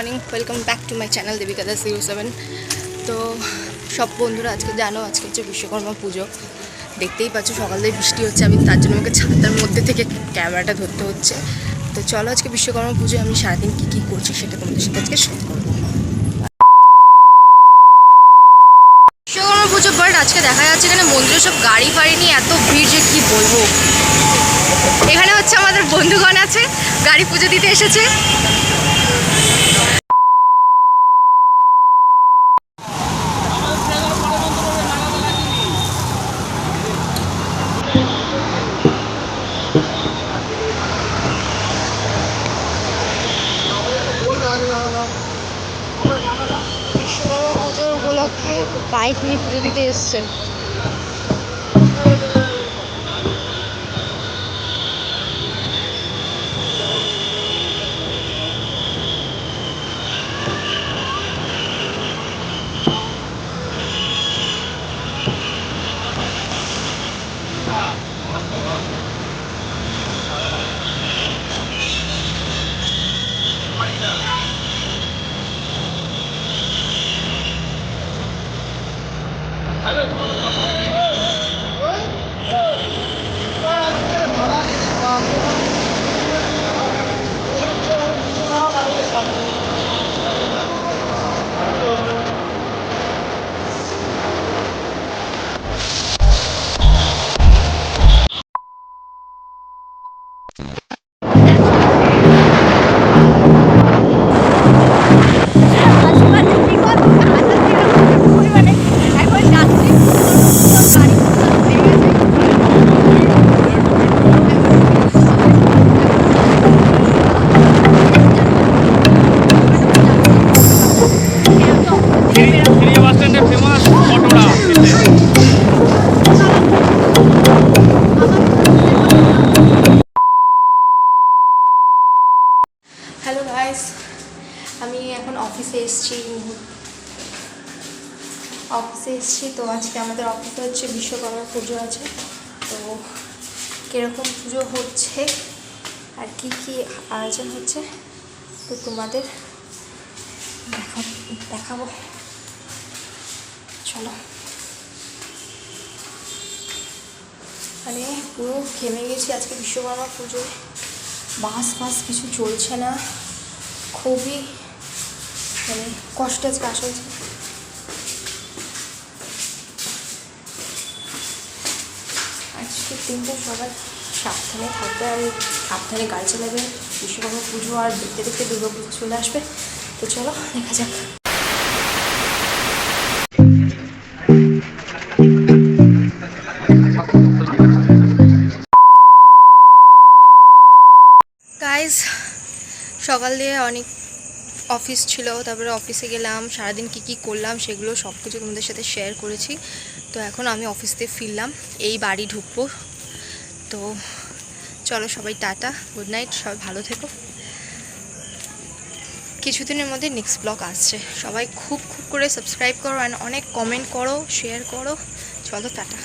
Morning, welcome back to my channel Debika Das 07। তো সব বন্ধুরা আজকে জানো আজকে হচ্ছে বিশ্বকর্মা পুজো। দেখতেই পাচ্ছ সকাল থেকে বৃষ্টি হচ্ছে, আমি তার জন্য আমাকে ছাতার মধ্যে থেকে ক্যামেরাটা ধরতে হচ্ছে। তো চলো আজকে বিশ্বকর্মা পুজো আমি সারাদিন কী কী করছি সেটা তোমাদের সাথে আজকে শেয়ার করবো। বিশ্বকর্মা পুজো বাট আজকে দেখা যাচ্ছে এখানে মন্দিরে সব গাড়ি ফাড়ি নিয়ে এত ভিড় যে কী বলবো। এখানে হচ্ছে আমাদের বন্ধুগণ আছে, গাড়ি পুজো দিতে এসেছে। বিশ্বকর্মা পুজোর উপলক্ষে বাইক নিয়ে পুজো দিতে এসছেন। হ্যালো গাইস, আমি এখন অফিসে এসেছি। তো আজকে আমাদের অফিসে হচ্ছে বিশ্বকর্মা পুজো আছে। তো কীরকম পুজো হচ্ছে আর কি কি আয়োজন হচ্ছে তো তোমাদের দেখাবো। চলো, মানে পুরো ঘেমে গেছি আজকে বিশ্বকর্মা পুজোয়। বাস ফাস কিছু চলছে না, খুবই মানে কষ্ট আজকে আসা হয়েছে। আজকের দিনটা সবাই সাবধানে থাকবে আর সাবধানে গাড়ি চালাবে। বিশ্বকর্মা পুজো আর দেখতে দেখতে দুর্গা পুজো চলে আসবে। তো চলো দেখা যাক। গাইজ, সকাল দিয়ে অনেক অফিস ছিল, তারপরে অফিসে গেলাম, সারাদিন কী কী করলাম সেগুলো সব কিছু তোমাদের সাথে শেয়ার করেছি। তো এখন আমি অফিস থেকে ফিরলাম, এই বাড়ি ঢুকবো। তো চলো সবাই টাটা, গুড নাইট, সবাই ভালো থেকো। কিছুদিনের মধ্যে নেক্সট ব্লগ আসছে, সবাই খুব খুব করে সাবস্ক্রাইব করো অ্যান্ড অনেক কমেন্ট করো, শেয়ার করো। চলো টাটা।